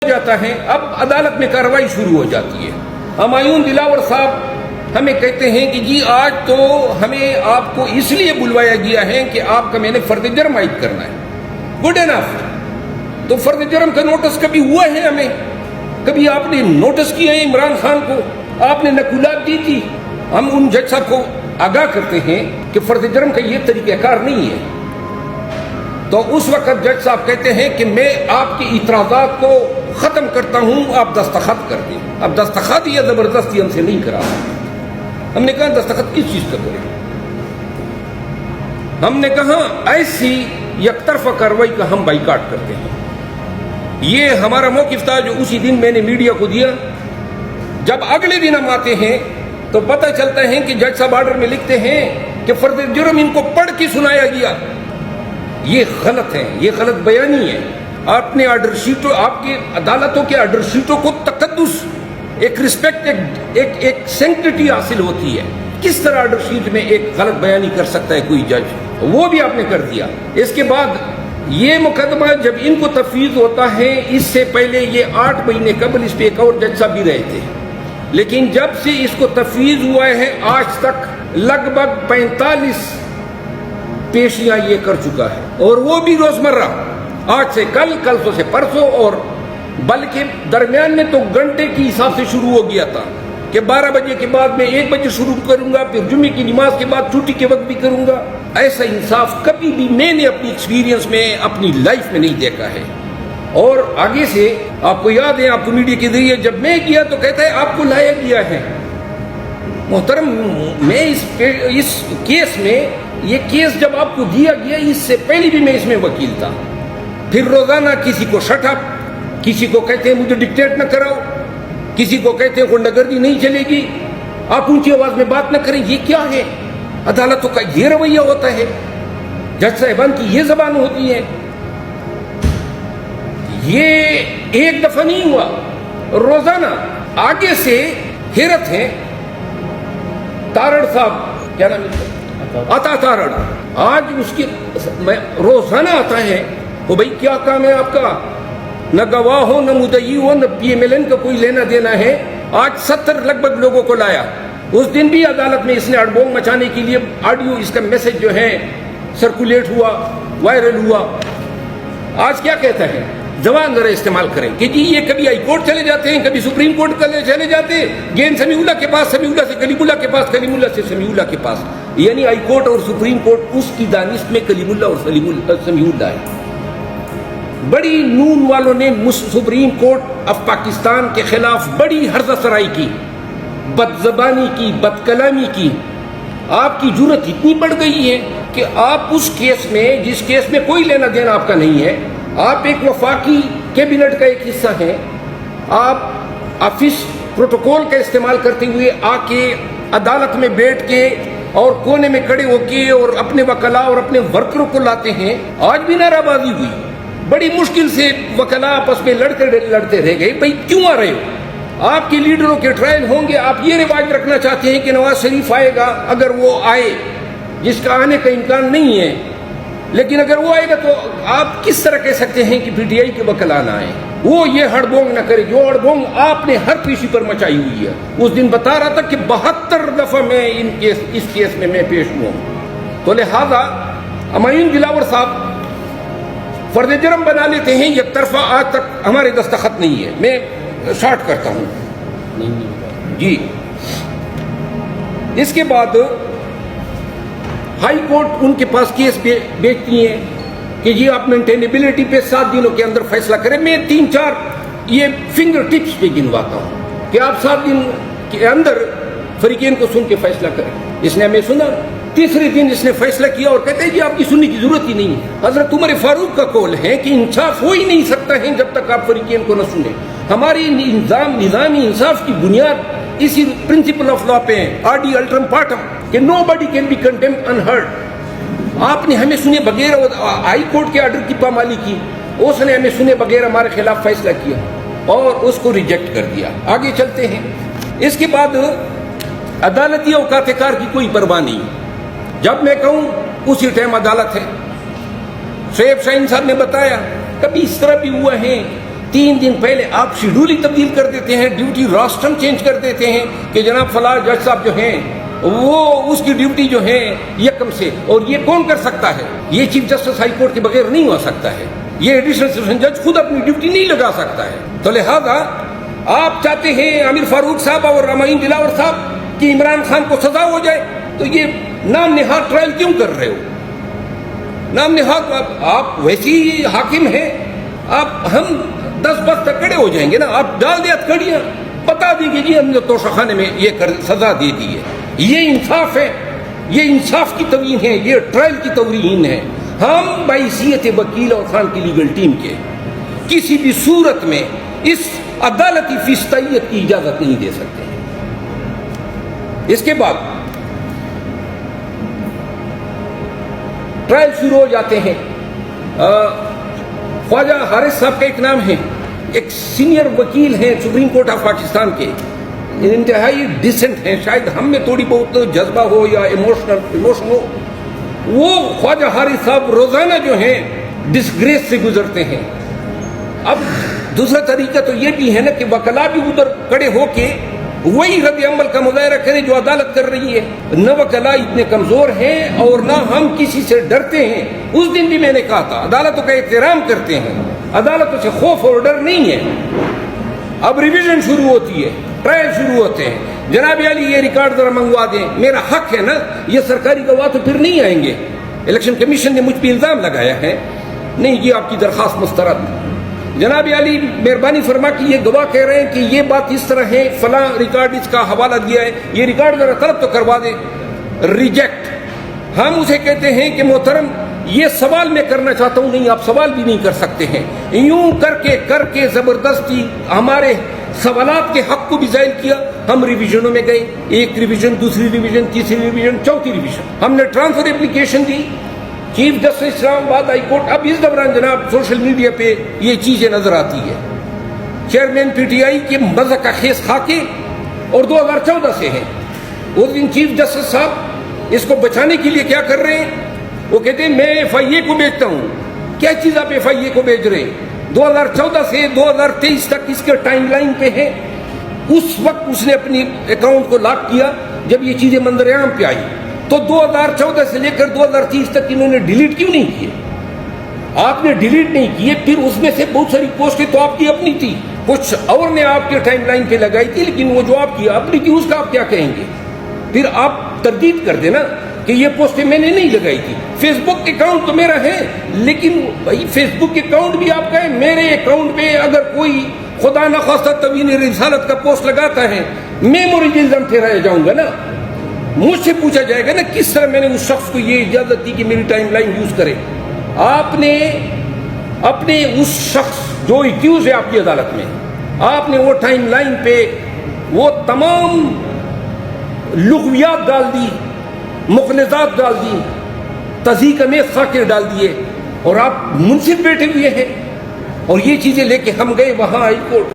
جاتا ہے، اب عدالت میں کارروائی شروع ہو جاتی ہے۔ ہمایوں دلاور صاحب ہمیں کہتے ہیں کہ جی آج تو ہمیں آپ کو اس لیے بلوایا گیا ہے کہ آپ کا میں نے فرد جرم عائد کرنا ہے۔ گڈ انف، تو فرد جرم کا نوٹس کبھی ہوا ہے ہمیں؟ کبھی آپ نے نوٹس کیا ہے عمران خان کو؟ آپ نے نقولات دی تھی؟ ہم ان جج صاحب کو آگاہ کرتے ہیں کہ فرد جرم کا یہ طریقہ کار نہیں ہے، تو اس وقت جج صاحب کہتے ہیں کہ میں آپ کے اعتراضات کو ختم کرتا ہوں، آپ دستخط کر دیں۔ اب دستخط یا زبردستی ہم سے نہیں کرا۔ ہم نے کہا دستخط کس چیز کا کریں؟ ہم نے کہا ایسی یک طرفہ کارروائی کا ہم بائیکاٹ کرتے ہیں۔ یہ ہمارا موقف تھا جو اسی دن میں نے میڈیا کو دیا۔ جب اگلے دن ہم آتے ہیں تو پتہ چلتا ہے کہ جج صاحب آرڈر میں لکھتے ہیں کہ فرد جرم ان کو پڑھ کے سنایا گیا۔ یہ غلط ہے، یہ غلط بیانی ہے۔ آپ نے آرڈر شیٹوں، آپ کے عدالتوں کے آرڈر شیٹوں کو تقدس، ایک رسپیکٹ، ایک سینکٹیٹی حاصل ہوتی ہے۔ کس طرح آرڈر شیٹ میں ایک غلط بیانی کر سکتا ہے کوئی جج؟ وہ بھی آپ نے کر دیا۔ اس کے بعد یہ مقدمہ جب ان کو تفویض ہوتا ہے، اس سے پہلے یہ 8 مہینے قبل اس پہ ایک اور جج صاحب بھی رہے تھے، لیکن جب سے اس کو تفویض ہوا ہے آج تک لگ بھگ 45 پیشیاں یہ کر چکا ہے، اور وہ بھی روزمرہ، آج سے کل، کل سے پرسوں، اور بلکہ درمیان میں تو گھنٹے کی حساب سے شروع ہو گیا تھا کہ 12 بجے کے بعد میں 1 بجے شروع کروں گا، پھر جمعے کی نماز کے بعد چھٹی کے وقت بھی کروں گا۔ ایسا انصاف کبھی بھی میں نے اپنی ایکسپیرینس میں، اپنی لائف میں نہیں دیکھا ہے۔ اور آگے سے آپ کو یاد ہے، آپ کو میڈیا کے ذریعے جب میں گیا تو کہتا ہے آپ کو لایا گیا ہے۔ محترم، میں اس کیس میں، یہ کیس جب آپ کو دیا گیا اس سے پہلے بھی میں اس میں وکیل تھا۔ پھر روزانہ کسی کو شٹ اپ، کسی کو کہتے ہیں مجھے ڈکٹیٹ نہ کراؤ، کسی کو کہتے ہیں غنڈہ گردی نہیں چلے گی، آپ اونچی آواز میں بات نہ کریں۔ یہ کیا ہے؟ عدالتوں کا یہ رویہ ہوتا ہے، جج صاحبان کی یہ زبان ہوتی ہے۔ یہ ایک دفعہ نہیں ہوا، روزانہ آگے سے حیرت ہے۔ تارڑ صاحب، کیا نام ہے؟ عطا تارڑ، آج اس کی روزانہ آتا ہے، وہ بھائی کیا کام ہے آپ کا؟ نہ گواہ ہو، نہ مدعی ہو، نہ پی ایم ایل این کا کوئی لینا دینا ہے۔ آج 70 لگ بھگ لوگوں کو لایا۔ اس دن بھی عدالت میں اس نے اڑبونگ مچانے کے لیے آڈیو، اس کا میسج جو ہے سرکولیٹ ہوا، وائرل ہوا۔ آج کیا کہتا ہے؟ زبان ذرا استعمال کریں کہ جی یہ کبھی ہائی کورٹ چلے جاتے ہیں، کبھی سپریم کورٹ چلے جاتے ہیں، گیند سمیع اللہ کے پاس، سمیع اللہ سے کلیم اللہ کے پاس، کلیم اللہ سے سمیع اللہ کے پاس، یعنی ہائی کورٹ اور سپریم کورٹ اس کی دانش میں کلیم اللہ اور سمیع اللہ ہے۔ بڑی نون والوں نے سپریم کورٹ آف پاکستان کے خلاف بڑی ہرزہ سرائی کی، بد زبانی کی، بد کلامی کی۔ آپ کی جرت اتنی بڑھ گئی ہے کہ آپ اس کیس میں، جس کیس میں کوئی لینا دینا آپ کا نہیں ہے، آپ ایک وفاقی کیبنٹ کا ایک حصہ ہیں، آپ آفس پروٹوکول کا استعمال کرتے ہوئے آ کے عدالت میں بیٹھ کے اور کونے میں کھڑے ہو کے اور اپنے وکلاء اور اپنے ورکروں کو لاتے ہیں۔ آج بھی نعرہ بازی ہوئی، بڑی مشکل سے وکلاء آپس میں لڑتے رہ گئے، بھائی کیوں آ رہے ہو؟ آپ کے لیڈروں کے ٹرائل ہوں گے، آپ یہ رواج رکھنا چاہتے ہیں کہ نواز شریف آئے گا، اگر وہ آئے، جس کا آنے کا امکان نہیں ہے، لیکن اگر وہ آئے گا تو آپ کس طرح کہہ سکتے ہیں کہ پی ٹی آئی کے وکلاء نہ آئے؟ وہ یہ ہڑبونگ نہ کرے جو ہڑبونگ آپ نے ہر پیشی پر مچائی ہوئی ہے۔ اس دن بتا رہا تھا کہ 72 دفعہ میں اس کیس میں میں پیش ہوا ہوں۔ تو لہذا ہمایوں دلاور صاحب فرد جرم بنا لیتے ہیں یک طرفہ، آج تک ہمارے دستخط نہیں ہے۔ میں شارٹ کرتا ہوں جی۔ اس کے بعد ہائی کورٹ ان کے پاس کیس بیچتی ہیں کہ یہ آپ مینٹینیبلٹی پہ 7 دنوں کے اندر فیصلہ کریں۔ میں 3-4 یہ فنگر ٹپس پہ گنواتا ہوں کہ آپ 7 دن کے اندر فریقین کو سن کے فیصلہ کریں۔ اس نے ہمیں سنا، تیسرے دن اس نے فیصلہ کیا اور کہتے ہیں کہ آپ کی سننے کی ضرورت ہی نہیں ہے۔ حضرت عمر فاروق کا قول ہے کہ انصاف ہو ہی نہیں سکتا ہے جب تک آپ فریقین کو نہ سنیں۔ ہماری نظامی انصاف کی بنیاد اسی پرنسپل آف لا پہ ہے، آڈی الٹرم پارٹم، کہ nobody can be condemned unheard. آپ نے ہمیں سنے بغیر ہائی کورٹ کے آرڈر کی پامالی کی، اس نے ہمیں سنے بغیر ہمارے خلاف فیصلہ کیا اور اس کو ریجیکٹ کر دیا۔ آگے چلتے ہیں۔ اس کے بعد عدالتی اوقات کار کی کوئی پرواہ نہیں، جب میں کہوں اسی ٹائم عدالت ہے۔ شعیب شاہین صاحب نے بتایا کبھی اس طرح بھی ہوا ہے 3 دن پہلے آپ شیڈول ہی تبدیل کر دیتے ہیں, ڈیوٹی راسٹرم چینج کر دیتے ہیں کہ جناب فلاں جج صاحب جو ہیں وہ اس کی ڈیوٹی جو ہے یکم سے, اور یہ کون کر سکتا ہے؟ یہ چیف جسٹس ہائی کورٹ کے بغیر نہیں ہو سکتا ہے, یہ ایڈیشنل سیشن جج خود اپنی ڈیوٹی نہیں لگا سکتا ہے. تو لہذا آپ چاہتے ہیں عامر فاروق صاحب اور رامائن دلاور صاحب کہ عمران خان کو سزا ہو جائے, تو یہ نام نہاد ٹرائل کیوں کر رہے ہو؟ نام نہاد آپ ویسی ہی حاکم ہیں, آپ ہم 10 بس تک کھڑے ہو جائیں گے نا. آپ ڈال دیا کڑیاں, بتا دیں گے جی ہم نے توشہ خانے میں یہ سزا دے دی ہے. یہ انصاف ہے, یہ انصاف کی توہین ہے, یہ ٹرائل کی توہین ہے. ہم بحیثیت وکیل اور خان کی لیگل ٹیم کے کسی بھی صورت میں اس عدالتی فیصدیت کی اجازت نہیں دے سکتے. اس کے بعد ٹرائل شروع ہو جاتے ہیں. خواجہ حارث صاحب کا ایک نام ہے, ایک سینئر وکیل ہیں سپریم کورٹ آف پاکستان کے, انتہائی ڈیسنٹ ہیں, شاید ہم میں تھوڑی بہت جذبہ ہو یا ایموشن ہو. وہ خواجہ حارث صاحب روزانہ جو ہیں ڈسگریس سے گزرتے ہیں. اب دوسرا طریقہ تو یہ بھی ہے نا کہ وکلا بھی ادھر کھڑے ہو کے وہی رد عمل کا مظاہرہ کریں جو عدالت کر رہی ہے. نہ وکلا اتنے کمزور ہیں اور نہ ہم کسی سے ڈرتے ہیں. اس دن بھی میں نے کہا تھا عدالتوں کا احترام کرتے ہیں, عدالتوں سے خوف اور ڈر نہیں ہے. اب ریویژن شروع ہوتی ہے, ٹرائل شروع ہوتے ہیں. جناب علی یہ ریکارڈ ذرا منگوا دیں, میرا حق ہے نا, یہ سرکاری گواہ تو پھر نہیں آئیں گے. الیکشن کمیشن نے مجھ پہ الزام لگایا ہے, نہیں یہ آپ کی درخواست مسترد. جناب علی مہربانی فرما کہ یہ گواہ کہہ رہے ہیں کہ یہ بات اس طرح ہے, فلاں ریکارڈ اس کا حوالہ دیا ہے, یہ ریکارڈ ذرا طلب تو کروا دیں. ریجیکٹ. ہم اسے کہتے ہیں کہ محترم یہ سوال میں کرنا چاہتا ہوں, نہیں آپ سوال بھی نہیں کر سکتے ہیں. یوں کر کے زبردستی ہمارے سوالات کے حق کو بھی ظاہر کیا. ہم ریویژنوں میں گئے, ایک ریویژن, دوسری ریویژن, تیسری ریویژن, چوتھی ریویژن. ہم نے ٹرانسفر اپلیکیشن دی چیف جسٹس اسلام آباد ہائی کورٹ. اب اس دوران جناب سوشل میڈیا پہ یہ چیزیں نظر آتی ہے. چیئرمین پی ٹی آئی کے مذہب کا خیز خاکے اور 2014 سے ہیں. اس دن چیف جسٹس صاحب اس کو بچانے کے لیے کیا کر رہے ہیں, وہ کہتے ہیں میں ایف آئی اے کو بیچتا ہوں. کیا چیز آپ ایف آئی اے کو بیچ رہے ہیں؟ 2014 سے 2023 تک اس کے ٹائم لائن پہ ہے. اس وقت اس نے اپنی اکاؤنٹ کو لاک کیا جب یہ چیزیں منظر عام پہ آئی. تو 2014 سے لے کر 2030 تک انہوں نے ڈیلیٹ کیوں نہیں کیے؟ آپ نے ڈیلیٹ نہیں کیے. پھر اس میں سے بہت ساری پوسٹیں تو آپ کی اپنی تھی, کچھ اور نے آپ کے ٹائم لائن پہ لگائی تھی, لیکن وہ جو آپ کی اپنی تھی اس کا آپ کیا کہیں گے؟ پھر آپ تردید کر دینا کہ یہ پوسٹیں میں نے نہیں لگائی تھی. فیس بک اکاؤنٹ تو میرا ہے, لیکن بھائی فیس بک اکاؤنٹ بھی آپ کا ہے. میرے اکاؤنٹ پہ اگر کوئی خدا نخواستہ توہین رسالت کا پوسٹ لگاتا ہے, میں ملزم ٹھہرایا جاؤں گا نا. مجھ سے پوچھا جائے گا نا کس طرح میں نے اس شخص کو یہ اجازت دی کہ میری ٹائم لائن یوز کرے. آپ نے اپنے اس شخص جو ایکیوز ہے آپ کی عدالت میں, آپ نے وہ ٹائم لائن پہ وہ تمام لغویات ڈال دی, مغلظات ڈال دی, تضحیک امیز خاکے ڈال دیے, اور آپ منصف بیٹھے ہوئے ہیں. اور یہ چیزیں لے کے ہم گئے وہاں ہائی کورٹ.